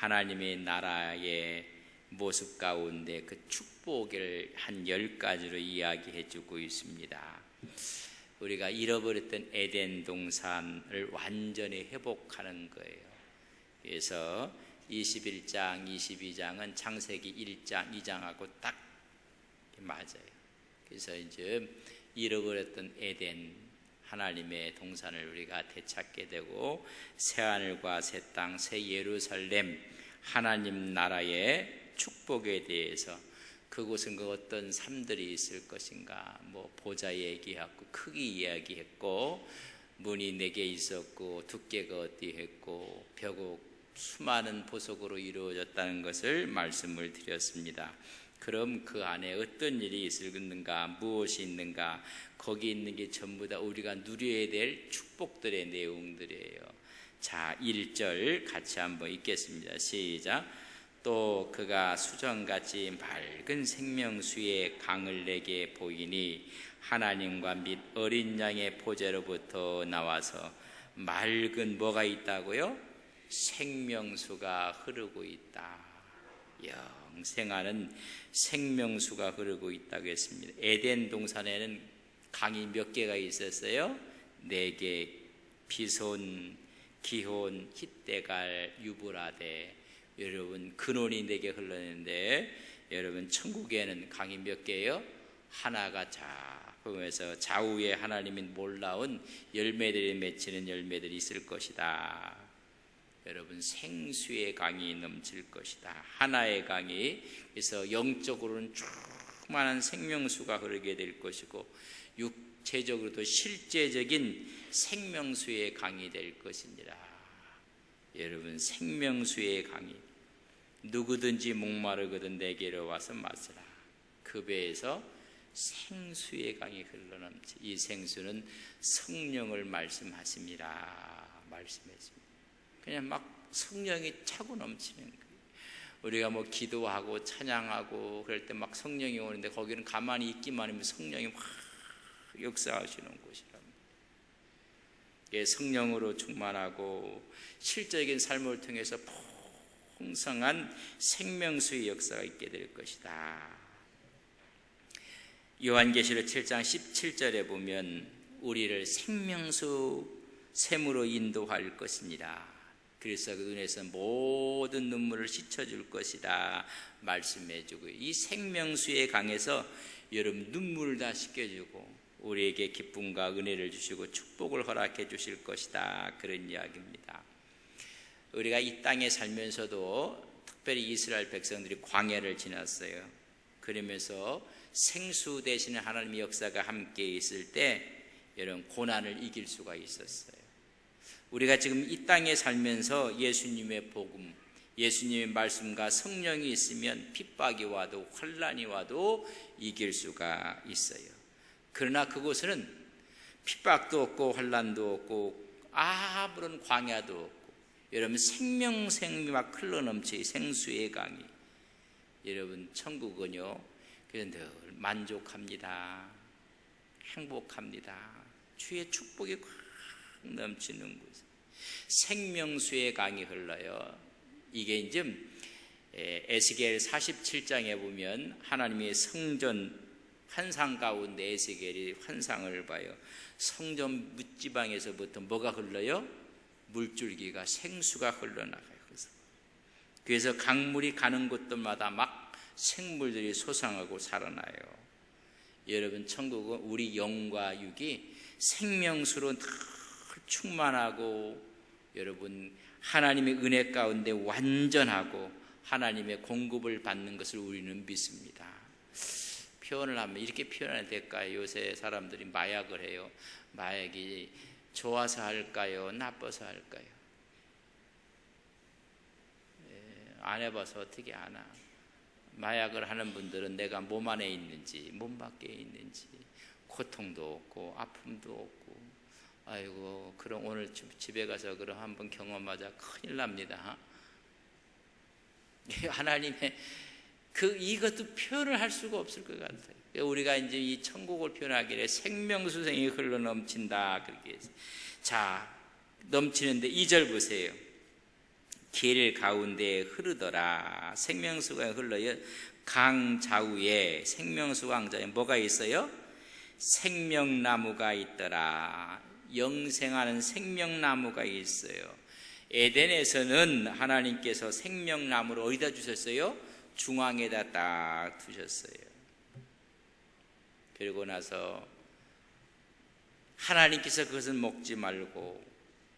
하나님의 나라의 모습 가운데 그 축복을 한 10가지로 이야기해 주고 있습니다. 우리가 잃어버렸던 에덴 동산을 완전히 회복하는 거예요. 그래서 21장, 22장은 창세기 1장, 2장하고 딱 맞아요. 그래서 이제 잃어버렸던 에덴, 하나님의 동산을 우리가 되찾게 되고 새하늘과 새 땅, 새 예루살렘, 하나님 나라의 축복에 대해서 그곳은 그 어떤 삶들이 있을 것인가, 뭐 보좌 얘기했고 크기 이야기했고 문이 4개 있었고 두께가 어디했고 벽이 수많은 보석으로 이루어졌다는 것을 말씀을 드렸습니다. 그럼 그 안에 어떤 일이 있는가, 무엇이 있는가, 거기 있는 게 전부 다 우리가 누려야 될 축복들의 내용들이에요. 자, 1절 같이 한번 읽겠습니다. 시작. 또 그가 수정같이 맑은 생명수의 강을 내게 보이니 하나님과 및 어린 양의 보좌로부터 나와서 맑은 뭐가 있다고요? 생명수가 흐르고 있다. 영생하는 생명수가 흐르고 있다고 했습니다. 에덴 동산에는 강이 몇 개가 있었어요? 4개. 비손, 기혼, 히데갈, 유브라데. 여러분 근원이 4개 흘렀는데 여러분 천국에는 강이 몇 개예요? 하나가 자 보면서 좌우에 하나님이 몰라온 열매들이 맺히는 열매들이 있을 것이다. 여러분 생수의 강이 넘칠 것이다. 하나의 강이, 그래서 영적으로는 충만한 생명수가 흐르게 될 것이고 육체적으로도 실제적인 생명수의 강이 될 것입니다. 여러분 생명수의 강이, 누구든지 목마르거든 내게로 와서 마시라. 그 배에서 생수의 강이 흘러넘치. 이 생수는 성령을 말씀하십니다. 말씀했습니다. 그냥 막 성령이 차고 넘치는 거예요. 우리가 뭐 기도하고 찬양하고 그럴 때 막 성령이 오는데 거기는 가만히 있기만 하면 성령이 확 역사하시는 곳이랍니다. 성령으로 충만하고 실제적인 삶을 통해서 풍성한 생명수의 역사가 있게 될 것이다. 요한계시록 7장 17절에 보면 우리를 생명수 샘으로 인도할 것이니라. 그래서 그 눈에서 모든 눈물을 씻어줄 것이다 말씀해주고, 이 생명수의 강에서 여러분 눈물을 다 씻겨주고 우리에게 기쁨과 은혜를 주시고 축복을 허락해 주실 것이다, 그런 이야기입니다. 우리가 이 땅에 살면서도 특별히 이스라엘 백성들이 광야를 지났어요. 그러면서 생수 되시는 하나님의 역사가 함께 있을 때 여러분 고난을 이길 수가 있었어요. 우리가 지금 이 땅에 살면서 예수님의 복음, 예수님의 말씀과 성령이 있으면 핍박이 와도 환난이 와도 이길 수가 있어요. 그러나 그곳에는 핍박도 없고 환난도 없고 아무런 광야도 없고 여러분 생명샘이 막 흘러넘치 생수의 강이, 여러분 천국은요 그래서 늘 만족합니다. 행복합니다. 주의 축복이 확 넘치는 곳, 생명수의 강이 흘러요. 이게 이제 에스겔 47장에 보면 하나님의 성전 환상 가운데 에스겔이 환상을 봐요. 성전 묻지방에서부터 뭐가 흘러요? 물줄기가, 생수가 흘러나가요. 그래서 강물이 가는 곳들마다 막 생물들이 솟아나고 살아나요. 여러분 천국은 우리 영과 육이 생명수로 늘 충만하고 여러분 하나님의 은혜 가운데 완전하고 하나님의 공급을 받는 것을 우리는 믿습니다. 표현을 하면 이렇게 표현해야 될까요? 요새 사람들이 마약을 해요. 마약이 좋아서 할까요? 나빠서 할까요? 안 해봐서 어떻게 아나? 마약을 하는 분들은 내가 몸 안에 있는지 몸 밖에 있는지 고통도 없고 아픔도 없고, 아이고 그럼 오늘 집에 가서 그럼 한번 경험하자 큰일 납니다. 하나님의 이것도 표현을 할 수가 없을 것 같아요. 우리가 이제 이 천국을 표현하기를 생명수생이 흘러 넘친다 그렇게 해서, 자 넘치는데 2절 보세요. 길 가운데에 흐르더라. 생명수가 흘러요. 강 좌우에 생명수 강자에 뭐가 있어요? 생명나무가 있더라. 영생하는 생명나무가 있어요. 에덴에서는 하나님께서 생명나무를 어디다 주셨어요? 중앙에다 딱 두셨어요. 그리고 나서 하나님께서 그것을 먹지 말고,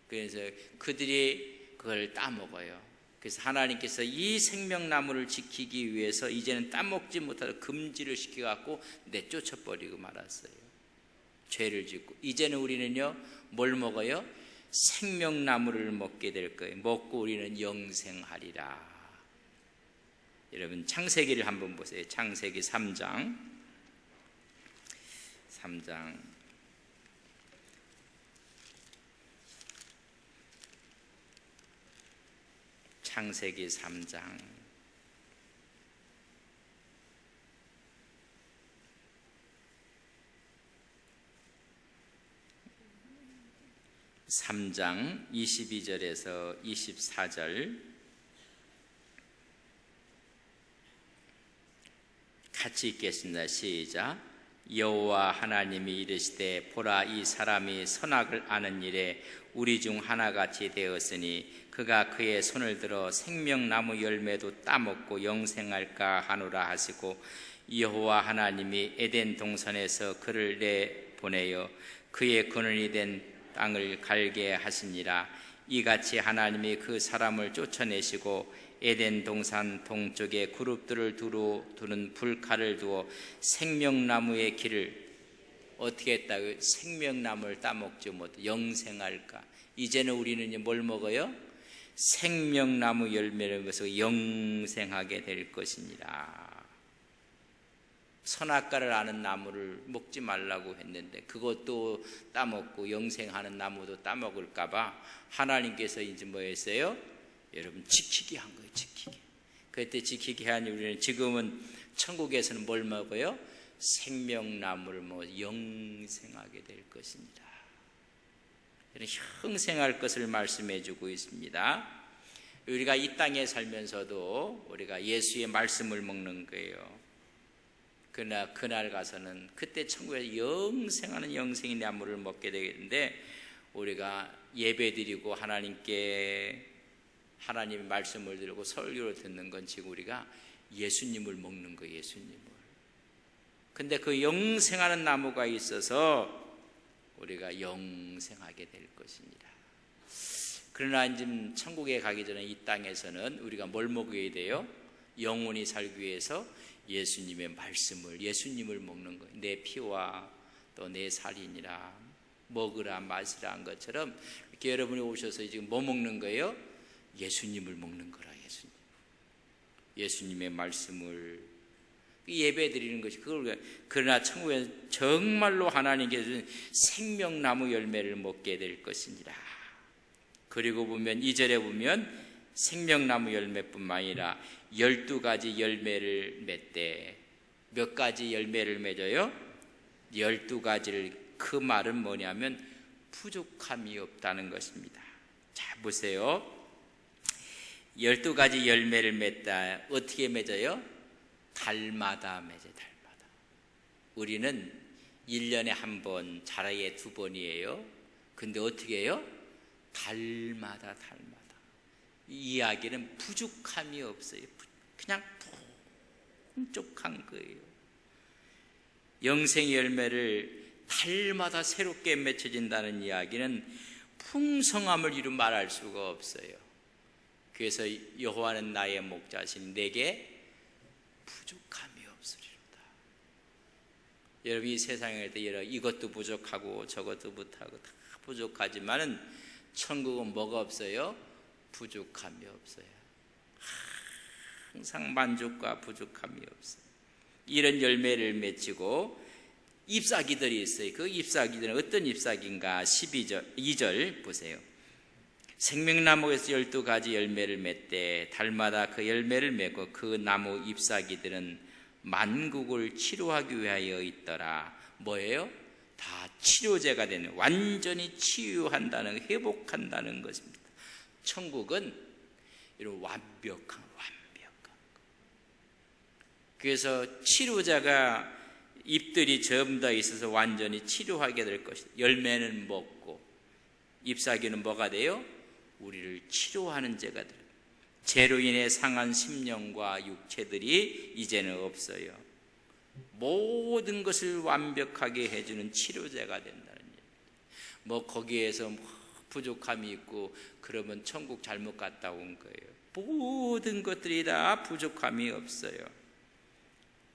그래서 그들이 그걸 따먹어요. 그래서 하나님께서 이 생명나무를 지키기 위해서 이제는 따먹지 못하도록 금지를 시켜갖고 내쫓아버리고 말았어요. 죄를 짓고. 이제는 우리는요, 뭘 먹어요? 생명나무를 먹게 될 거예요. 먹고 우리는 영생하리라. 여러분, 창세기를 한번 보세요. 창세기 3장. 창세기 3장 22절에서 24절 같이 읽겠습니다. 시작. 여호와 하나님이 이르시되 보라, 이 사람이 선악을 아는 일에 우리 중 하나같이 되었으니 그가 그의 손을 들어 생명나무 열매도 따먹고 영생할까 하노라 하시고, 여호와 하나님이 에덴 동산에서 그를 내보내어 그의 근원이 된 땅을 갈게 하시니라. 이같이 하나님이 그 사람을 쫓아내시고 에덴 동산 동쪽에 그룹들을 두는 불칼을 두어 생명나무의 길을 어떻게 했다고요? 생명나무를 따먹지 못해 영생할까. 이제는 우리는 뭘 먹어요? 생명나무 열매를 먹어서 영생하게 될 것이니라. 선악과를 아는 나무를 먹지 말라고 했는데 그것도 따먹고 영생하는 나무도 따먹을까 봐 하나님께서 이제 뭐 했어요? 여러분, 지키게 한 거예요. 지키게. 그때 지키게 하니 우리는 지금은 천국에서는 뭘 먹어요? 생명나무를 먹어 영생하게 될 것입니다. 형생할 것을 말씀해 주고 있습니다. 우리가 이 땅에 살면서도 우리가 예수의 말씀을 먹는 거예요. 그러나 그날 가서는 그때 천국에서 영생하는 영생의 나무를 먹게 되겠는데, 우리가 예배드리고 하나님께 하나님의 말씀을 들고 설교를 듣는 건 지금 우리가 예수님을 먹는 거예요. 예수님을. 근데 그 영생하는 나무가 있어서 우리가 영생하게 될 것입니다. 그러나 지금 천국에 가기 전에 이 땅에서는 우리가 뭘 먹어야 돼요? 영원히 살기 위해서 예수님의 말씀을, 예수님을 먹는 거예요. 내 피와 또 내 살이니라. 먹으라 마시라 한 것처럼 이렇게 여러분이 오셔서 지금 뭐 먹는 거예요? 예수님을 먹는 거라. 예수님의 말씀을 예배 드리는 것이 그걸. 그러나 천국에 정말로 하나님께서 주신 생명나무 열매를 먹게 될 것입니다. 그리고 보면 2절에 보면 생명나무 열매뿐만 아니라 12가지 열매를 맺되, 몇 가지 열매를 맺어요? 12가지를. 그 말은 뭐냐면 부족함이 없다는 것입니다. 자, 보세요. 12가지 열매를 맺다. 어떻게 맺어요? 달마다 맺어요. 달마다. 우리는 1년에 한 번, 자라에 2번이에요. 근데 어떻게 해요? 달마다. 이 이야기는 부족함이 없어요. 그냥 풍족한 거예요. 영생의 열매를 달마다 새롭게 맺혀진다는 이야기는 풍성함을 이루 말할 수가 없어요. 그래서 여호와는 나의 목자시니 내게 부족함이 없으리로다. 여러분, 이 세상에 이것도 부족하고 저것도 못하고 다 부족하지만은 천국은 뭐가 없어요? 부족함이 없어요. 항상 만족과 부족함이 없어요. 이런 열매를 맺히고 잎사귀들이 있어요. 그 잎사귀들은 어떤 잎사귀인가? 2절 보세요. 생명나무에서 12가지 열매를 맺되 달마다 그 열매를 맺고 그 나무 잎사귀들은 만국을 치료하기 위하여 있더라. 뭐예요? 다 치료제가 되는, 완전히 치유한다는, 회복한다는 것입니다. 천국은 이런 완벽한. 그래서 치료자가 잎들이 전부 다 있어서 완전히 치료하게 될 것이다. 열매는 먹고 잎사귀는 뭐가 돼요? 우리를 치료하는 죄가 돼요. 죄로 인해 상한 심령과 육체들이 이제는 없어요. 모든 것을 완벽하게 해주는 치료제가 된다는 얘기예요. 뭐 거기에서 부족함이 있고 그러면 천국 잘못 갔다 온 거예요. 모든 것들이 다 부족함이 없어요.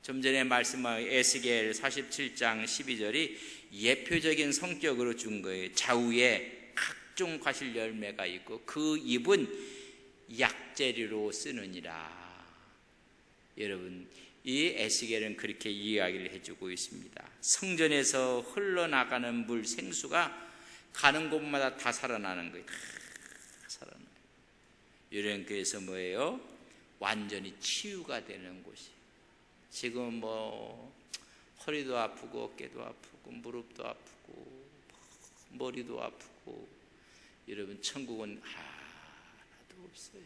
좀 전에 말씀한 에스겔 47장 12절이 예표적인 성격으로 준 거예요. 좌우에 각종 과실 열매가 있고 그 잎은 약재료로 쓰느니라. 여러분, 이 에스겔은 그렇게 이야기를 해주고 있습니다. 성전에서 흘러나가는 물 생수가 가는 곳마다 다 살아나는 거예요. 다 살아나요. 이런 그래서 뭐예요? 완전히 치유가 되는 곳이. 지금 뭐 허리도 아프고 어깨도 아프고 무릎도 아프고 머리도 아프고 여러분 천국은 하나도 없어요.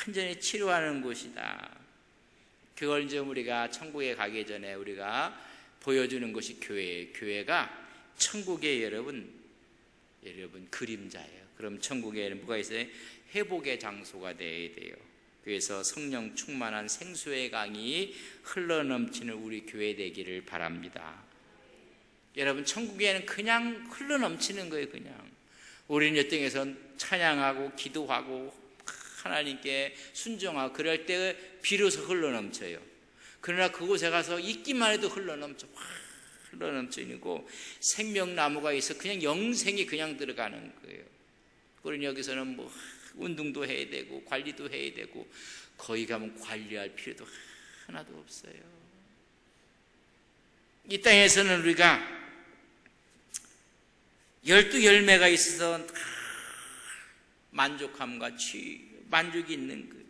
완전히 치료하는 곳이다. 그걸 이제 우리가 천국에 가기 전에 우리가 보여주는 것이 교회예요. 교회가 천국의 여러분 그림자예요. 그럼 천국에는 뭐가 있어요? 회복의 장소가 되어야 돼요. 그래서 성령 충만한 생수의 강이 흘러넘치는 우리 교회 되기를 바랍니다. 여러분, 천국에는 그냥 흘러넘치는 거예요. 그냥 우리는 이 땅에서 찬양하고 기도하고 하나님께 순종하고 그럴 때 비로소 흘러넘쳐요. 그러나 그곳에 가서 있기만 해도 흘러넘치고 생명나무가 있어 그냥 영생이 그냥 들어가는 거예요. 우리는 여기서는 뭐 운동도 해야 되고 관리도 해야 되고 거기 가면 관리할 필요도 하나도 없어요. 이 땅에서는 우리가 12열매가 있어서 만족함과 만족이 있는 거예요.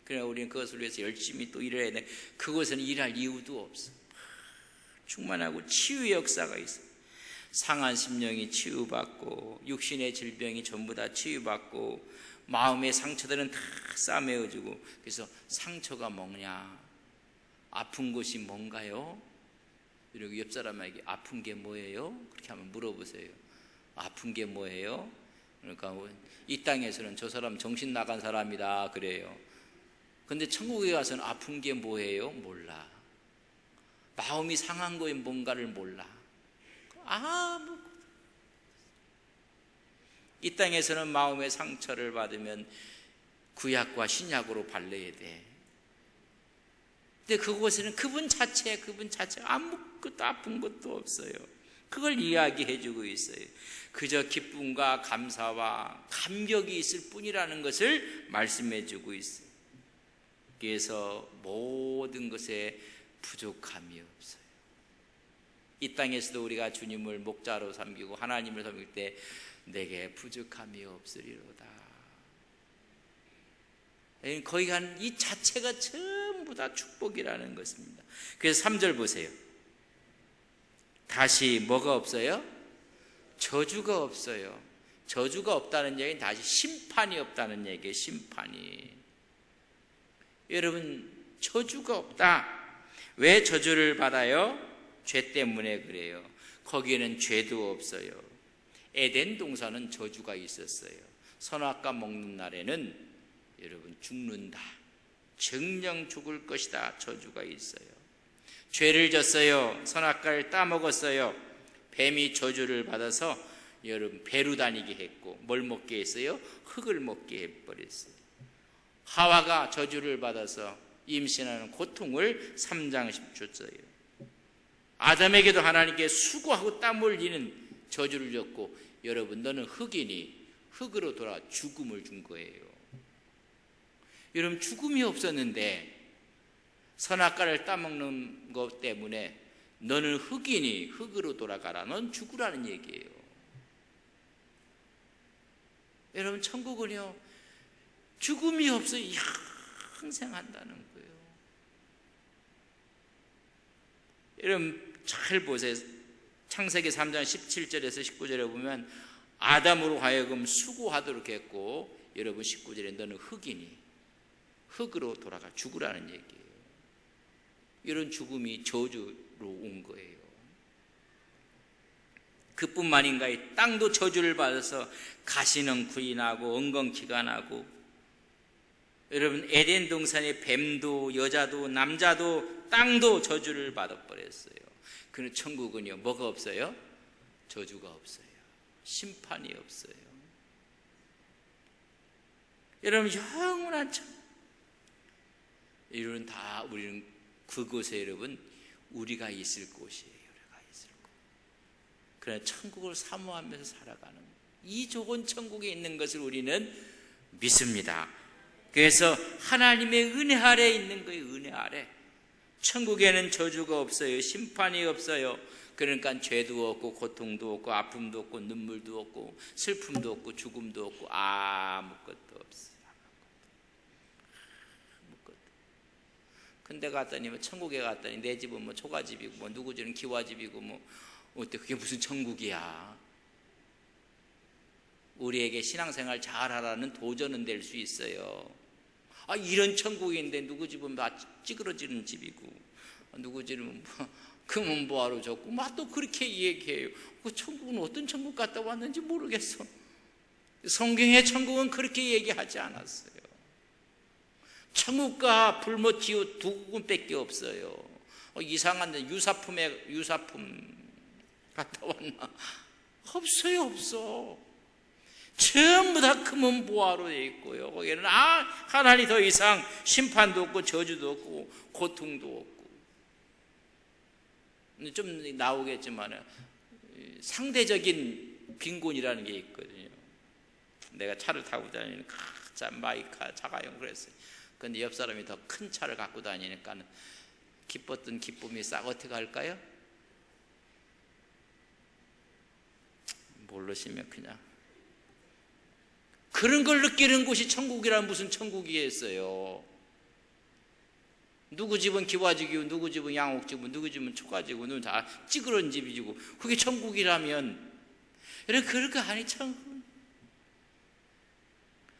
그러나 우리는 그것을 위해서 열심히 또 일해야 돼. 그곳에는 일할 이유도 없어. 충만하고 치유의 역사가 있어. 상한 심령이 치유받고 육신의 질병이 전부 다 치유받고 마음의 상처들은 다 싸매어지고. 그래서 상처가 뭐냐? 아픈 것이 뭔가요? 이렇게 옆 사람에게 아픈 게 뭐예요? 그렇게 한번 물어보세요. 아픈 게 뭐예요? 그러니까 이 땅에서는 저 사람 정신 나간 사람이다 그래요. 근데 천국에 가서는 아픈 게 뭐예요? 몰라. 마음이 상한 거에 뭔가를 몰라. 이 땅에서는 마음의 상처를 받으면 구약과 신약으로 발라야 돼. 근데 그곳에는 그분 자체 아무것도 아픈 것도 없어요. 그걸 이야기해 주고 있어요. 그저 기쁨과 감사와 감격이 있을 뿐이라는 것을 말씀해 주고 있어요. 그래서 모든 것에 부족함이 없어요. 이 땅에서도 우리가 주님을 목자로 섬기고 하나님을 섬길 때 내게 부족함이 없으리로다. 거기 간 이 자체가 전부 다 축복이라는 것입니다. 그래서 3절 보세요. 다시 뭐가 없어요? 저주가 없어요. 저주가 없다는 얘기는 다시 심판이 없다는 얘기예요. 심판이. 여러분, 저주가 없다. 왜 저주를 받아요? 죄 때문에 그래요. 거기에는 죄도 없어요. 에덴 동산은 저주가 있었어요. 선악과 먹는 날에는 여러분 죽는다. 정령 죽을 것이다. 저주가 있어요. 죄를 졌어요. 선악과를 따먹었어요. 뱀이 저주를 받아서 여러분 배로 다니게 했고 뭘 먹게 했어요? 흙을 먹게 해버렸어요. 하와가 저주를 받아서 임신하는 고통을 3장 10조 줬어요. 아담에게도 하나님께 수고하고 땀 흘리는 저주를 줬고 여러분 너는 흙이니 흙으로 돌아 죽음을 준 거예요. 여러분 죽음이 없었는데 선악과를 따먹는 것 때문에 너는 흙이니 흙으로 돌아가라. 넌 죽으라는 얘기예요. 여러분 천국은요 죽음이 없어요. 항상 한다는 거예요. 여러분 잘 보세요. 창세기 3장 17절에서 19절에 보면 아담으로 하여금 수고하도록 했고 여러분 19절에 너는 흙이니 흙으로 돌아가 죽으라는 얘기예요. 이런 죽음이 저주로 온 거예요. 그뿐만인가 이 땅도 저주를 받아서 가시는 굴이 나고 엉겅퀴가 나고, 여러분 에덴 동산의 뱀도 여자도 남자도 땅도 저주를 받아버렸어요. 그런데 천국은요 뭐가 없어요? 저주가 없어요. 심판이 없어요. 여러분 영원한 천국, 이런 다 우리는 그곳에 여러분 우리가 있을 곳이에요. 우리가 있을 곳. 그러나 천국을 사모하면서 살아가는 이 좋은 천국에 있는 것을 우리는 믿습니다. 그래서 하나님의 은혜 아래 있는 거예요. 은혜 아래. 천국에는 저주가 없어요. 심판이 없어요. 그러니까 죄도 없고 고통도 없고 아픔도 없고 눈물도 없고 슬픔도 없고 죽음도 없고 아무것도 없어요. 아무것도. 근데 갔더니 뭐 천국에 갔더니 내 집은 뭐 초가집이고 뭐 누구 집은 기와집이고 뭐 어때, 그게 무슨 천국이야. 우리에게 신앙생활 잘하라는 도전은 될 수 있어요. 아, 이런 천국인데 누구 집은 막 찌그러지는 집이고 누구 집은 금은 뭐하러 줬고 막 또 그렇게 얘기해요. 그 천국은 어떤 천국 갔다 왔는지 모르겠어. 성경의 천국은 그렇게 얘기하지 않았어요. 천국과 불못지우 두 군밖에 없어요. 이상한데 유사품 갔다 왔나? 없어요. 없어. 전부 다 금은 보화로 되어 있고요. 거기에는 하나님 더 이상 심판도 없고 저주도 없고 고통도 없고. 좀 나오겠지만 상대적인 빈곤이라는 게 있거든요. 내가 차를 타고 다니는 마이카 자가용 그랬어요. 근데 옆 사람이 더 큰 차를 갖고 다니니까 기뻤던 기쁨이 싹 어떻게 할까요? 모르시면 그냥 그런 걸 느끼는 곳이 천국이란 무슨 천국이겠어요. 누구 집은 기와집이고 누구 집은 양옥집이고 누구 집은 초가집이고 누구 다 찌그러진 집이고 그게 천국이라면, 여러분 그럴 거 아니. 천국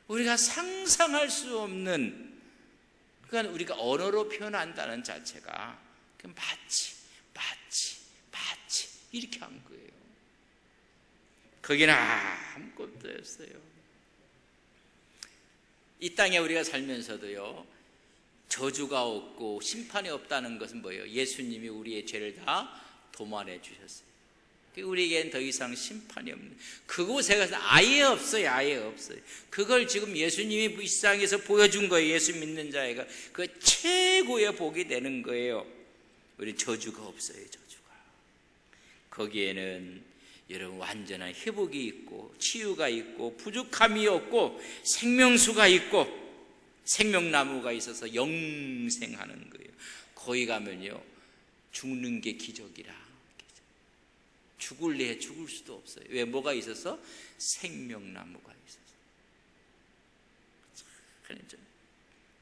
우리가 상상할 수 없는, 그러니까 우리가 언어로 표현한다는 자체가 마치 이렇게 한 거예요. 거기는 아무것도 없어요. 이 땅에 우리가 살면서도요 저주가 없고 심판이 없다는 것은 뭐예요? 예수님이 우리의 죄를 다 도말해 주셨어요. 우리에겐 더 이상 심판이 없는, 그곳에 가서 아예 없어요. 아예 없어요. 그걸 지금 예수님이 이 세상에서 보여준 거예요. 예수 믿는 자애가 그 최고의 복이 되는 거예요. 우리 저주가 없어요. 저주가. 거기에는 여러분 완전한 회복이 있고 치유가 있고 부족함이 없고 생명수가 있고 생명나무가 있어서 영생하는 거예요. 거기 가면요 죽는 게 기적이라. 죽을래 죽을 수도 없어요. 왜? 뭐가 있어서? 생명나무가 있어서.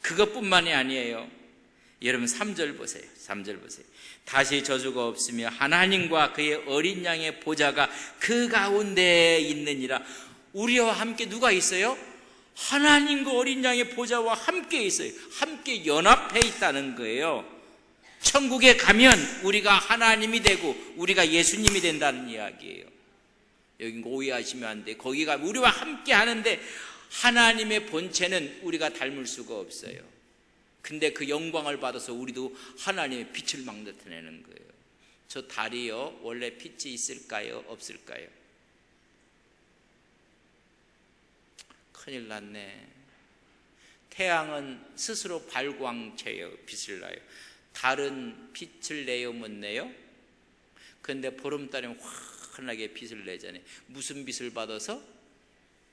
그것뿐만이 아니에요. 여러분 3절 보세요. 3절 보세요. 다시 저주가 없으며 하나님과 그의 어린 양의 보좌가 그 가운데 있느니라. 우리와 함께 누가 있어요? 하나님과 어린 양의 보좌와 함께 있어요. 함께 연합해 있다는 거예요. 천국에 가면 우리가 하나님이 되고 우리가 예수님이 된다는 이야기예요. 여기 오해하시면 안 돼. 거기 가면 우리와 함께 하는데 하나님의 본체는 우리가 닮을 수가 없어요. 근데 그 영광을 받아서 우리도 하나님의 빛을 막 나타내는 거예요. 저 달이요 원래 빛이 있을까요? 없을까요? 큰일 났네. 태양은 스스로 발광체예요. 빛을 나요. 달은 빛을 내요 못 내요? 그런데 보름달은 환하게 빛을 내잖아요. 무슨 빛을 받아서?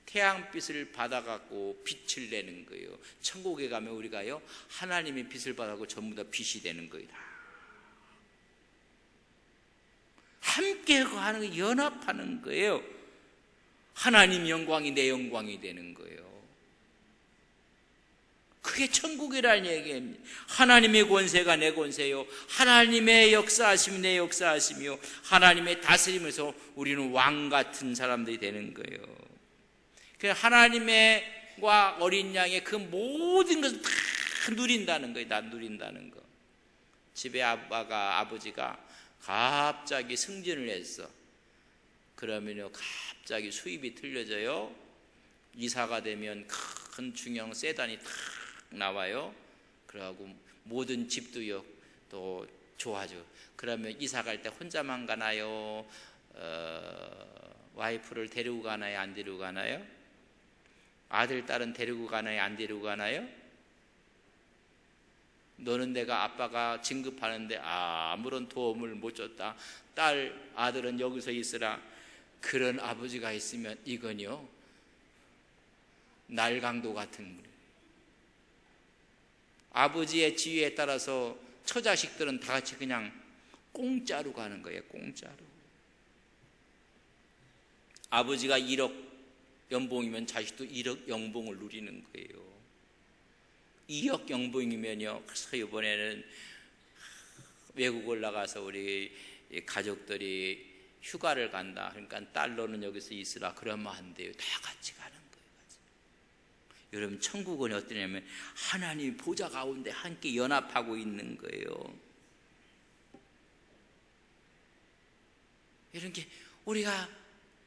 태양빛을 받아갖고 빛을 내는 거예요. 천국에 가면 우리가요 하나님의 빛을 받아갖고 전부 다 빛이 되는 거예요. 함께 하는 거, 연합하는 거예요. 하나님 영광이 내 영광이 되는 거예요. 그게 천국이라는 얘기입니다. 하나님의 권세가 내 권세요, 하나님의 역사하심이 내 역사하심이요, 하나님의 다스림에서 우리는 왕 같은 사람들이 되는 거예요. 하나님의 소매와 어린 양의 그 모든 것을 다 누린다는 거예요. 다 누린다는 거. 집에 아버지가 갑자기 승진을 했어. 그러면요 갑자기 수입이 틀려져요. 이사가 되면 큰 중형 세단이 탁 나와요. 그러고 모든 집도요 또 좋아져. 그러면 이사 갈 때 혼자만 가나요? 와이프를 데리고 가나요? 안 데리고 가나요? 아들, 딸은 데리고 가나요? 안 데리고 가나요? 너는 내가 아빠가 진급하는데 아무런 도움을 못 줬다. 딸, 아들은 여기서 있으라. 그런 아버지가 있으면 이건요 날강도 같은 거예요. 아버지의 지위에 따라서 처자식들은 다 같이 그냥 공짜로 가는 거예요. 공짜로. 아버지가 1억 연봉이면 자식도 1억 연봉을 누리는 거예요. 2억 연봉이면요. 그래서 이번에는 외국을 나가서 우리 가족들이 휴가를 간다. 그러니까 딸 너는 여기서 있으라. 그러면 안 돼요. 다 같이 가는 거예요. 여러분 천국은 어떠냐면 하나님 보좌 가운데 함께 연합하고 있는 거예요. 이런 게 우리가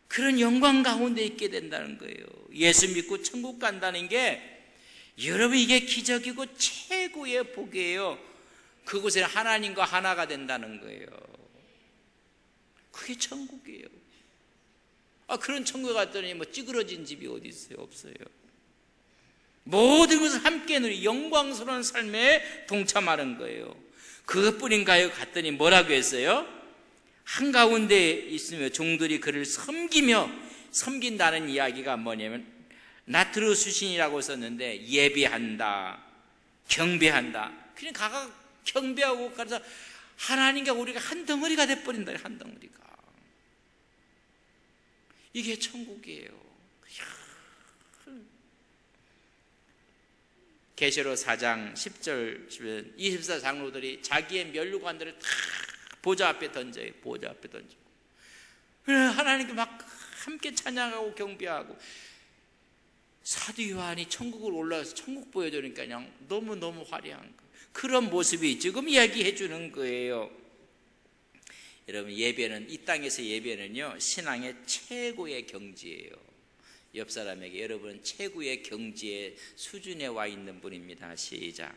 그런 영광 가운데 있게 된다는 거예요. 예수 믿고 천국 간다는 게 여러분 이게 기적이고 최고의 복이에요. 그곳에 하나님과 하나가 된다는 거예요. 그게 천국이에요. 그런 천국에 갔더니 뭐 찌그러진 집이 어디 있어요? 없어요. 모든 것을 함께 누리 영광스러운 삶에 동참하는 거예요. 그것뿐인가요? 갔더니 뭐라고 했어요? 한가운데 있으며 종들이 그를 섬긴다는 이야기가 뭐냐면 나트루 수신이라고 썼는데 예배한다, 경배한다. 그냥 가가 경배하고 가서 하나님과 우리가 한 덩어리가 돼버린다. 한 덩어리가. 이게 천국이에요. 계시록 4장 10절 24장로들이 자기의 면류관들을 다 보좌 앞에 던져요. 보좌 앞에 던지고 하나님께 막 함께 찬양하고 경배하고 사도 요한이 천국을 올라가서 천국 보여주니까 그냥 너무너무 화려한 거. 그런 모습이 지금 이야기해 주는 거예요. 여러분 예배는 이 땅에서 예배는요 신앙의 최고의 경지예요. 옆 사람에게 여러분은 최고의 경지의 수준에 와 있는 분입니다. 시작.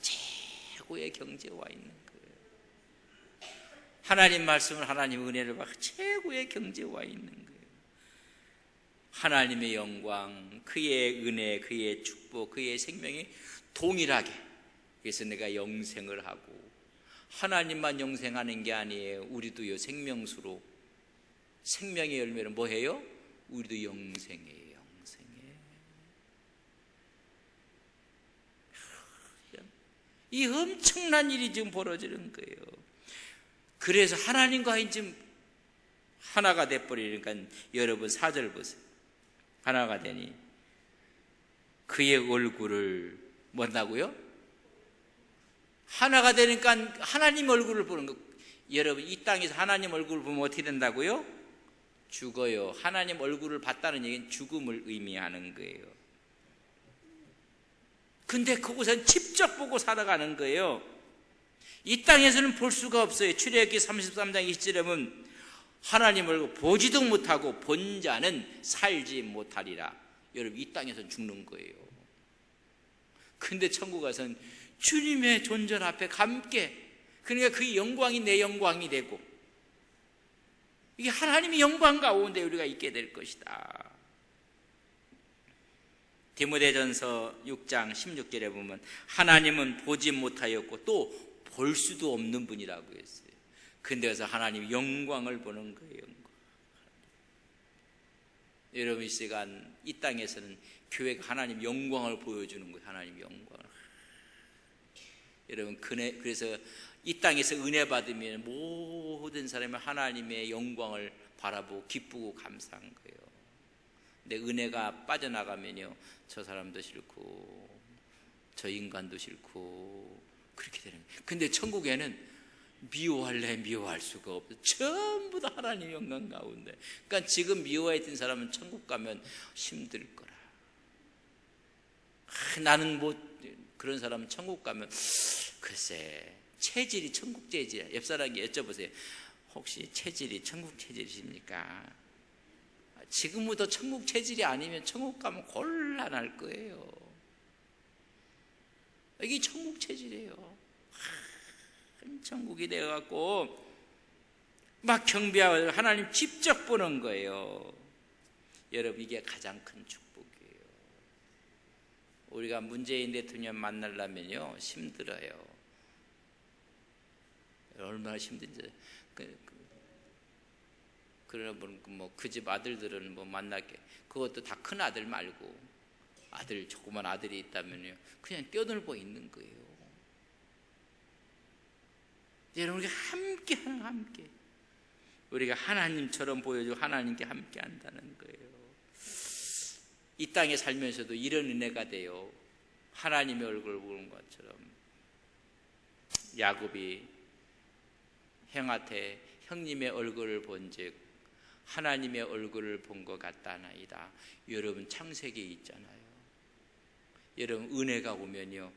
최고의 경지에 와 있는 거예요. 하나님 말씀을 하나님 은혜를 받고 최고의 경지에 와 있는 거예요. 하나님의 영광, 그의 은혜, 그의 축복, 그의 생명이 동일하게. 그래서 내가 영생을 하고 하나님만 영생하는 게 아니에요. 우리도요 생명수로 생명의 열매는 뭐예요? 우리도 영생이에요. 영생이에요. 이 엄청난 일이 지금 벌어지는 거예요. 그래서 하나님과 지금 하나가 돼버리니까 여러분 4절 보세요. 하나가 되니 그의 얼굴을 뭔다고요? 하나가 되니까 하나님 얼굴을 보는 거. 여러분 이 땅에서 하나님 얼굴을 보면 어떻게 된다고요? 죽어요. 하나님 얼굴을 봤다는 얘기는 죽음을 의미하는 거예요. 근데 그곳은 직접 보고 살아가는 거예요. 이 땅에서는 볼 수가 없어요. 출애굽기 33장 20절에 보면 하나님 얼굴 보지도 못하고 본 자는 살지 못하리라. 여러분 이 땅에서는 죽는 거예요. 근데 천국 가서는 주님의 존전 앞에 함께, 그러니까 그 영광이 내 영광이 되고 이게 하나님의 영광 가운데 우리가 있게 될 것이다. 디모데전서 6장 16절에 보면 하나님은 보지 못하였고 또 볼 수도 없는 분이라고 했어요. 근데 그래서 하나님 영광을 보는 거예요. 영광. 여러분 이 시간 이 땅에서는 교회가 하나님 영광을 보여주는 거예요. 하나님 영광을. 여러분 그래서 이 땅에서 은혜 받으면 모든 사람이 하나님의 영광을 바라보고 기쁘고 감사한 거예요. 근데 은혜가 빠져나가면요 저 사람도 싫고 저 인간도 싫고 그렇게 되는 거예요. 근데 천국에는 미워할래 미워할 수가 없어요. 전부 다 하나님 영광 가운데. 그러니까 지금 미워했던 사람은 천국 가면 힘들 거라. 나는 뭐 그런 사람은 천국 가면 글쎄 체질이 천국 체질이야. 옆 사람에게 여쭤보세요. 혹시 체질이 천국 체질이십니까? 지금부터 천국 체질이 아니면 천국 가면 곤란할 거예요. 이게 천국 체질이에요. 천국이 되어갖고 막 경배하고 하나님 직접 보는 거예요. 여러분, 이게 가장 큰 축복이에요. 우리가 문재인 대통령 만나려면요 힘들어요. 얼마나 힘든지. 그러나 그 집 아들들은 뭐 만나게, 그것도 다 큰 아들 말고 아들, 조그만 아들이 있다면요 그냥 뛰어놀고 있는 거예요. 여러분, 우리가 함께 우리가 하나님처럼 보여주고 하나님께 함께 한다는 거예요. 이 땅에 살면서도 이런 은혜가 돼요. 하나님의 얼굴을 보는 것처럼. 야곱이 형한테 형님의 얼굴을 본즉 하나님의 얼굴을 본 것 같다나이다. 여러분, 창세기에 있잖아요. 여러분, 은혜가 오면요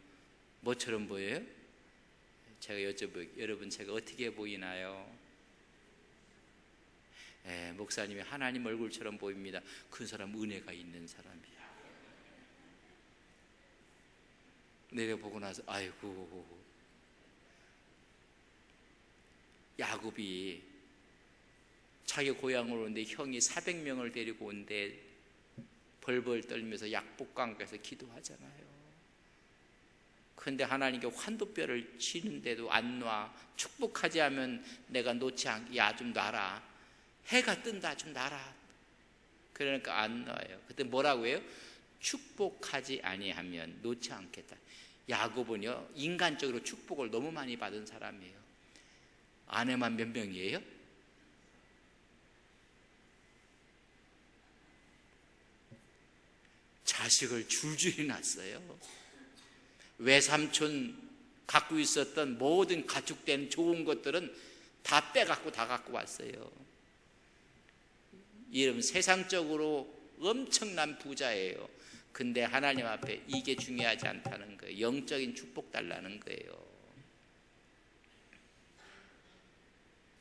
뭐처럼 보여요? 제가 여쭤볼게요. 여러분, 제가 어떻게 보이나요? 목사님이 하나님 얼굴처럼 보입니다. 그 사람 은혜가 있는 사람이야. 내려보고 나서 아이고, 야곱이 자기 고향으로 오는데 형이 400명을 데리고 온데 벌벌 떨면서 약복강가에서 기도하잖아요. 그런데 하나님께 환도뼈를 치는데도 안 놔. 축복하지 않으면 내가 놓지 않게, 야 좀 놔라. 해가 뜬다, 좀 놔라. 그러니까 안 놔요. 그때 뭐라고 해요? 축복하지 아니하면 놓지 않겠다. 야곱은요 인간적으로 축복을 너무 많이 받은 사람이에요. 아내만 몇 명이에요? 자식을 줄줄이 낳았어요. 외삼촌 갖고 있었던 모든 가축된 좋은 것들은 다 빼갖고 다 갖고 왔어요. 이러면 세상적으로 엄청난 부자예요. 근데 하나님 앞에 이게 중요하지 않다는 거예요. 영적인 축복 달라는 거예요.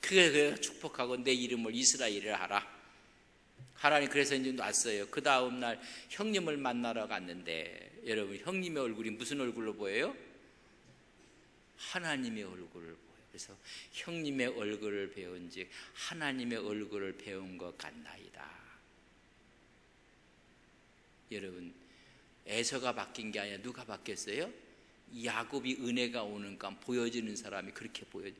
그게 축복하고 내 이름을 이스라엘이라 하라. 하나님 그래서 이제 놨어요. 그 다음 날 형님을 만나러 갔는데, 여러분, 형님의 얼굴이 무슨 얼굴로 보여요? 하나님의 얼굴을 보여요. 그래서 형님의 얼굴을 배운즉 하나님의 얼굴을 배운 것 같나이다. 여러분, 에서가 바뀐 게 아니라 누가 바뀌었어요? 야곱이 은혜가 오는가 보여지는 사람이 그렇게 보여요.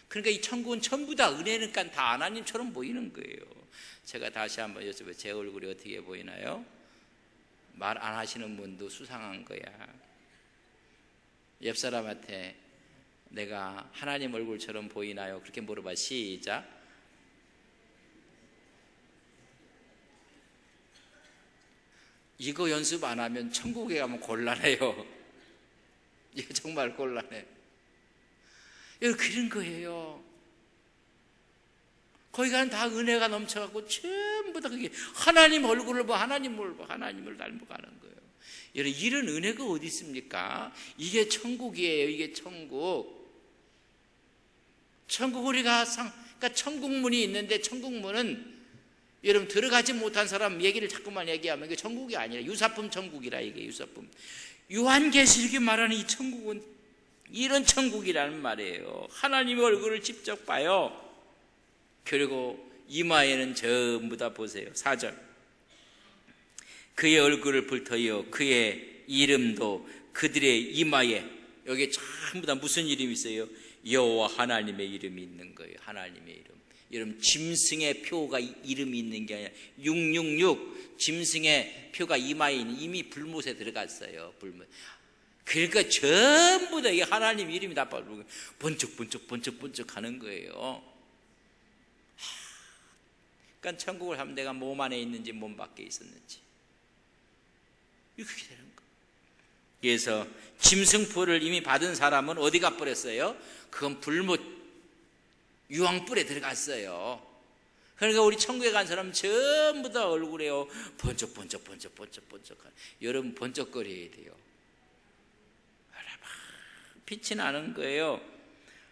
그러니까 이 천국은 전부 다 은혜니까 다 하나님처럼 보이는 거예요. 제가 다시 한번 여쭤봐요. 제 얼굴이 어떻게 보이나요? 말 안 하시는 분도 수상한 거야. 옆 사람한테 내가 하나님 얼굴처럼 보이나요? 그렇게 물어봐. 시작. 이거 연습 안 하면 천국에 가면 곤란해요. 이거 정말 곤란해. 여러분, 그런 거예요. 거기 가는 다 은혜가 넘쳐갖고 전부 다 그게 하나님 얼굴을 봐, 하나님을 봐, 하나님을 닮아가는 거예요. 여러분, 이런 은혜가 어디 있습니까? 이게 천국이에요. 이게 천국. 천국 우리가 그러니까 천국문이 있는데, 천국문은 여러분 들어가지 못한 사람 얘기를 자꾸만 얘기하면 이게 천국이 아니라 유사품 천국이라. 이게 유사품. 요한계시록이 말하는 이 천국은 이런 천국이라는 말이에요. 하나님의 얼굴을 직접 봐요. 그리고 이마에는 전부 다 보세요. 4절. 그의 얼굴을 불터이어 그의 이름도 그들의 이마에, 여기 전부 다 무슨 이름이 있어요? 여호와 하나님의 이름이 있는 거예요. 하나님의 이름. 여러분, 짐승의 표가 이름이 있는 게 아니라 666 짐승의 표가 이마에 있는, 이미 불못에 들어갔어요. 불못. 그러니까 전부 다 이 하나님 이름이 다 번쩍번쩍 하는 거예요. 그러니까 천국을 하면 내가 몸 안에 있는지 몸 밖에 있었는지 이렇게 되는 거예요. 그래서 짐승표를 이미 받은 사람은 어디 가버렸어요? 그건 불못 유황불에 들어갔어요. 그러니까 우리 천국에 간 사람은 전부 다 얼굴에요 번쩍번쩍. 여러분, 번쩍거려야 돼요. 빛이 나는 거예요.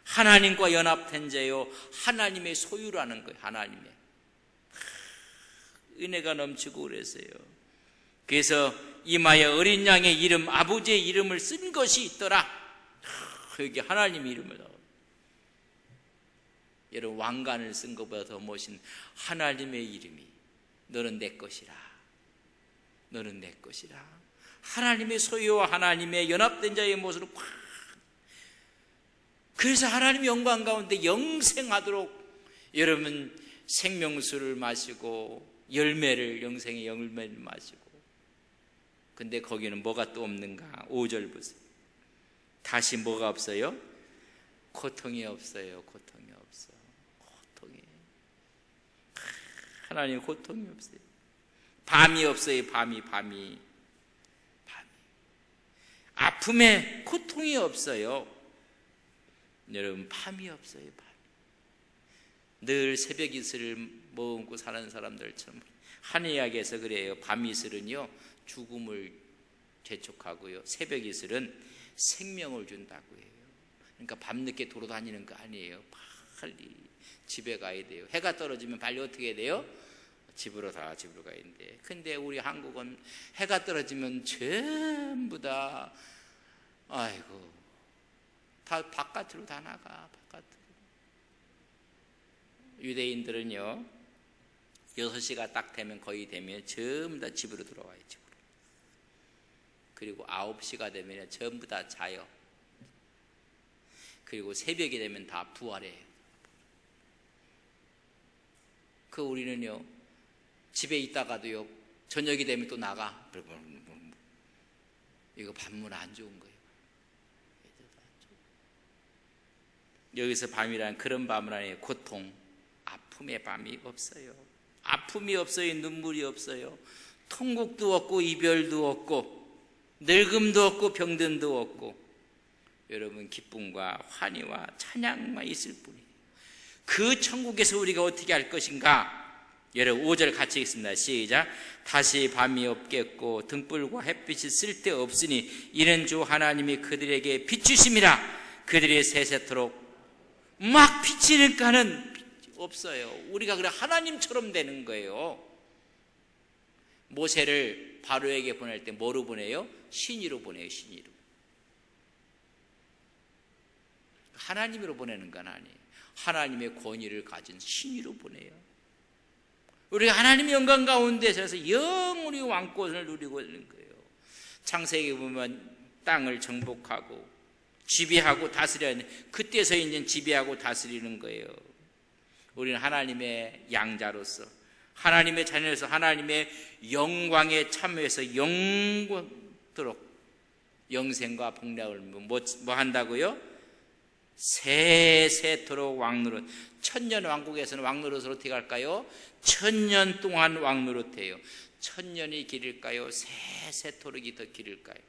하나님과 연합된 자요, 하나님의 소유라는 거예요. 하나님의 은혜가 넘치고 그랬어요. 그래서 이마에 어린 양의 이름, 아버지의 이름을 쓴 것이 있더라. 여기 하나님의 이름을 넣어. 여러분, 왕관을 쓴 것보다 더 멋진 하나님의 이름이, 너는 내 것이라, 너는 내 것이라. 하나님의 소유와 하나님의 연합된 자의 모습으로 꽉. 그래서 하나님의 영광 가운데 영생하도록 여러분 생명수를 마시고 열매를, 영생의 열매를 마시고. 근데 거기는 뭐가 또 없는가? 5절 보세요. 다시 뭐가 없어요? 고통이 없어요. 고통이 없어. 고통이. 하나님 고통이 없어요. 밤이 없어요. 밤이. 아픔에 고통이 없어요. 여러분, 밤이 없어요. 늘 새벽 이슬을 머금고 사는 사람들처럼. 한 이야기에서 그래요. 밤 이슬은요, 죽음을 재촉하고요, 새벽 이슬은 생명을 준다고 해요. 그러니까 밤늦게 돌아다니는 거 아니에요. 빨리 집에 가야 돼요. 해가 떨어지면 빨리 어떻게 해야 돼요? 집으로 가야 되는데, 근데 우리 한국은 해가 떨어지면 전부 다 아이고 다 바깥으로 다 나가. 바깥으로. 유대인들은요 6시가 딱 되면, 거의 되면 전부 다 집으로 들어와요. 집으로. 그리고 9시가 되면 전부 다 자요. 그리고 새벽이 되면 다 부활해요. 우리는요 집에 있다가도요 저녁이 되면 또 나가. 이거 밤문 안 좋은 거예요. 여기서 밤이란 그런 밤은 아니에요. 고통, 아픔의 밤이 없어요. 아픔이 없어요. 눈물이 없어요. 통곡도 없고 이별도 없고 늙음도 없고 병든도 없고, 여러분 기쁨과 환희와 찬양만 있을 뿐이에요. 그 천국에서 우리가 어떻게 할 것인가? 여러분 5절 같이 읽습니다. 시작. 다시 밤이 없겠고 등불과 햇빛이 쓸데없으니 이는 주 하나님이 그들에게 비추심이라. 그들이 세세토록 막 비치니까는 없어요. 우리가 그래 하나님처럼 되는 거예요. 모세를 바로에게 보낼 때 뭐로 보내요? 신이로 보내요. 신이로. 하나님으로 보내는 건 아니에요. 하나님의 권위를 가진 신이로 보내요. 우리가 하나님의 영광 가운데 서서 영원히 왕권을 누리고 있는 거예요. 창세기 보면 땅을 정복하고 지배하고 다스려야, 그때서 이제 지배하고 다스리는 거예요. 우리는 하나님의 양자로서, 하나님의 자녀로서 하나님의 영광에 참여해서 영원토록 영생과 복락을 뭐 한다고요? 세세토록 왕노릇. 천년 왕국에서는 왕노릇으로 어떻게 갈까요? 천년 동안 왕노릇해요. 천년이 길일까요? 세세토록이 더 길일까요?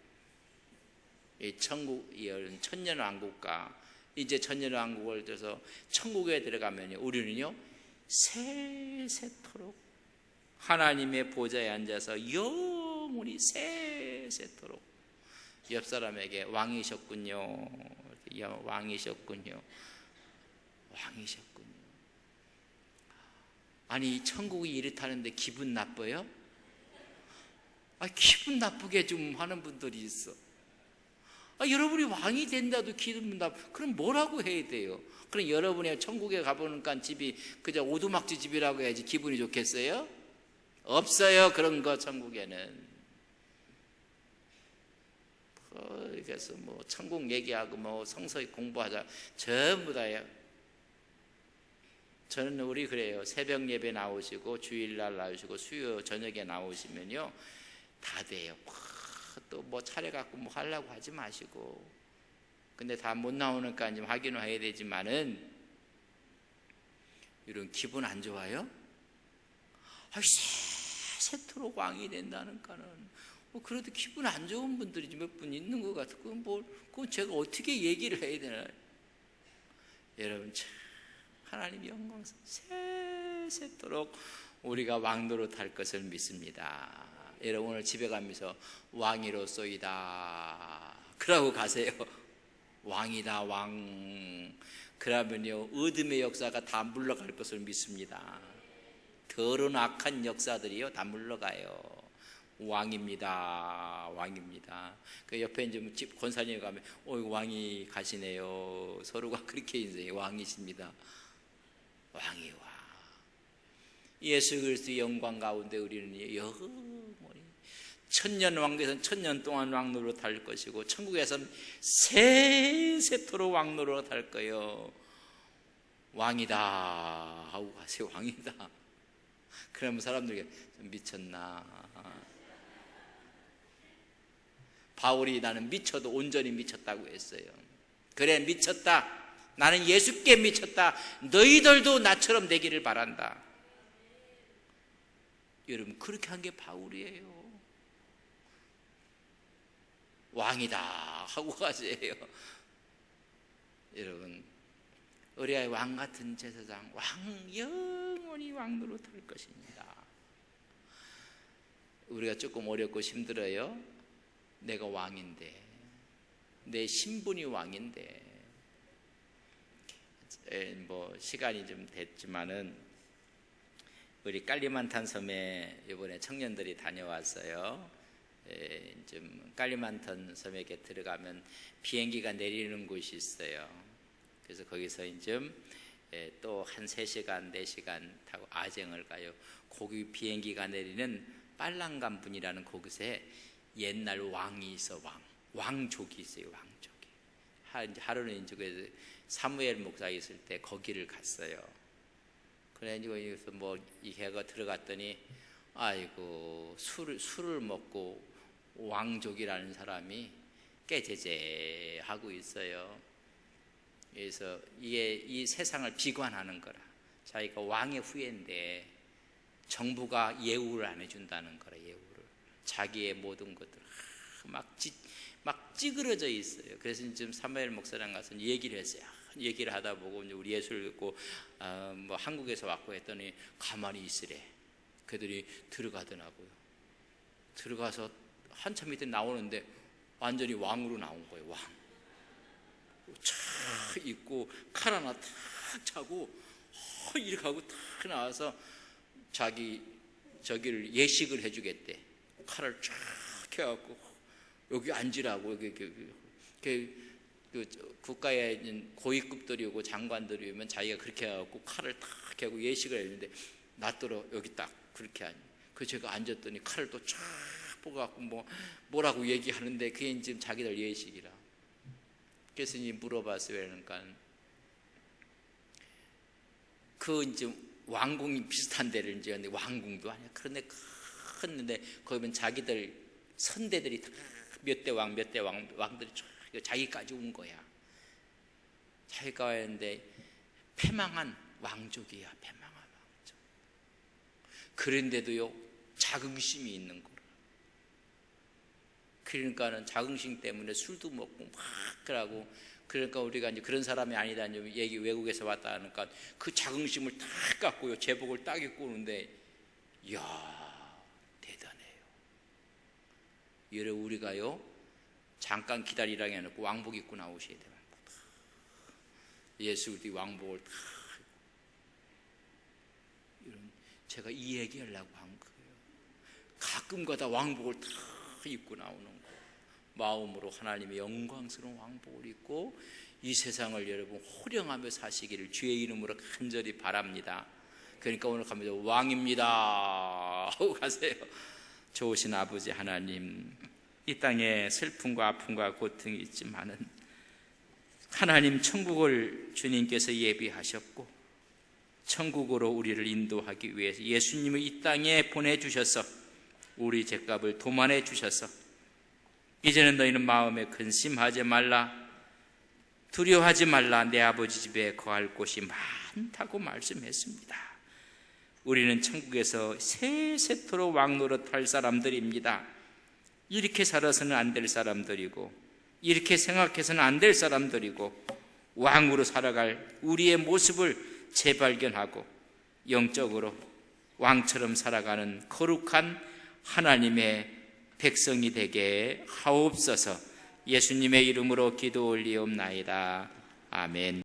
이 천국, 천년 왕국과 이제 천년 왕국을 들어서 천국에 들어가면요, 우리는요 세세토록 하나님의 보좌에 앉아서 영원히 세세토록. 옆 사람에게 왕이셨군요. 왕이셨군요. 아니 천국이 이렇다는데 기분 나빠요? 기분 나쁘게 좀 하는 분들이 있어. 여러분이 왕이 된다도 기분 나빠. 그럼 뭐라고 해야 돼요? 그럼 여러분이 천국에 가보니까 집이 그저 오두막집 집이라고 해야지 기분이 좋겠어요? 없어요. 그런 거 천국에는. 그래서 뭐 천국 얘기하고 뭐 성서 공부하자 전부 다예요. 저는 우리 그래요. 새벽 예배 나오시고 주일날 나오시고 수요 저녁에 나오시면요 다 돼요. 또 뭐 차려갖고 뭐 하려고 하지 마시고. 근데 다 못 나오니까 좀 확인을 해야 되지만은, 이런 기분 안 좋아요? 세세토록 왕이 된다니까는 그래도 기분 안 좋은 분들이 몇 분 있는 것 같아요. 그건 제가 어떻게 얘기를 해야 되나요? 여러분 참 하나님 영광 세세토록 우리가 왕노릇 할 것을 믿습니다. 여러분 오늘 집에 가면서 왕이로소이다 그러고 가세요. 왕이다 왕. 그러면요 어둠의 역사가 다 물러갈 것을 믿습니다. 더러운 악한 역사들이요 다 물러가요. 왕입니다. 왕입니다. 그 옆에 이제 집 권사님 가면 왕이 가시네요. 서로가 그렇게 인사해요. 왕이십니다. 왕이 와. 예수 그리스도의 영광 가운데 우리는 영원히 천년 왕국에서는 천년 동안 왕노로 달 것이고 천국에서는 세세토록 왕노로 달 거예요. 왕이다 하고 가세요. 왕이다. 그러면 사람들에게 미쳤나? 바울이 나는 미쳐도 온전히 미쳤다고 했어요. 그래 미쳤다. 나는 예수께 미쳤다. 너희들도 나처럼 되기를 바란다. 여러분 그렇게 한 게 바울이에요. 왕이다 하고 가세요. 여러분 우리의 왕 같은 제사장 왕 영원히 왕노로 탈 것입니다. 우리가 조금 어렵고 힘들어요. 내가 왕인데 내 신분이 왕인데 뭐 시간이 좀 됐지만은 우리 깔리만탄 섬에 이번에 청년들이 다녀왔어요. 좀 깔리만탄 섬에 들어가면 비행기가 내리는 곳이 있어요. 그래서 거기서 이제 또 한 3시간 4시간 타고 아쟁을 가요. 거기 비행기가 내리는 빨랑간 분이라는 곳에 옛날 왕이 있어. 왕족이 있어요. 왕족이. 하루는 이제 사무엘 목사 있을 때 거기를 갔어요. 그래가지고 여기서 뭐 이 해가 들어갔더니 아이고 술을 먹고 왕족이라는 사람이 깨제제하고 있어요. 그래서 이게 이 세상을 비관하는 거라. 자기가 왕의 후예인데 정부가 예우를 안 해준다는 거라. 예우를. 자기의 모든 것들 막 찌그러져 있어요. 그래서 지금 사무엘 목사랑 가서 얘기를 했어요. 얘기를 하다 보고 우리 예수를 듣고 뭐 한국에서 왔고 했더니 가만히 있으래. 그들이 들어가더라고요. 들어가서 한참 밑에 나오는데 완전히 왕으로 나온 거예요. 왕. 촥 입고 칼 하나 탁 차고 이렇게 하고 탁 나와서 저기를 예식을 해주겠대. 칼을 쫙 해갖고 여기 앉으라고 여기 국가에 있는 고위급들이 오고 장관들이 오면 자기가 그렇게 해갖고 칼을 탁 하고 예식을 했는데 낫도록 여기 딱 그렇게 앉. 그 제가 앉았더니 칼을 또 쫙 뽑아갖고 뭐라고 얘기하는데 그게 지금 자기들 예식이라. 그래서 이제 물어봤어요. 그러니까 그 이제 왕궁이 비슷한 데를 이제 왕궁도 아니야. 그런데 큰데 거기 보면 자기들 선대들이 몇 대 왕들이 자기까지 온 거야. 자기가 왔는데 패망한 왕족이야. 패망한 왕족. 그런데도요 자긍심이 있는 거라. 그러니까는 자긍심 때문에 술도 먹고 막 그러고. 그러니까 우리가 이제 그런 사람이 아니다 이제 얘기 외국에서 왔다 하니까 그 자긍심을 딱 갖고요 제복을 딱 입고 오는데 이야 대단해요. 여러분 우리가요 잠깐 기다리라고 해놓고 왕복 입고 나오셔야 돼요. 예수 우리 왕복을 다 이런 제가 이 얘기하려고 한 거예요. 가끔가다 왕복을 다 입고 나오는 거예요. 마음으로 하나님의 영광스러운 왕복을 입고 이 세상을 여러분 호령하며 사시기를 주의 이름으로 간절히 바랍니다. 그러니까 오늘 가면서 왕입니다 하고 가세요. 좋으신 아버지 하나님, 이 땅에 슬픔과 아픔과 고통이 있지만은 하나님 천국을 주님께서 예비하셨고 천국으로 우리를 인도하기 위해서 예수님을 이 땅에 보내주셔서 우리 죄값을 도만해 주셔서 이제는 너희는 마음에 근심하지 말라, 두려워하지 말라, 내 아버지 집에 거할 곳이 많다고 말씀했습니다. 우리는 천국에서 세세토록 왕노릇 할 사람들입니다. 이렇게 살아서는 안 될 사람들이고 이렇게 생각해서는 안 될 사람들이고 왕으로 살아갈 우리의 모습을 재발견하고 영적으로 왕처럼 살아가는 거룩한 하나님의 백성이 되게 하옵소서. 예수님의 이름으로 기도 올리옵나이다. 아멘.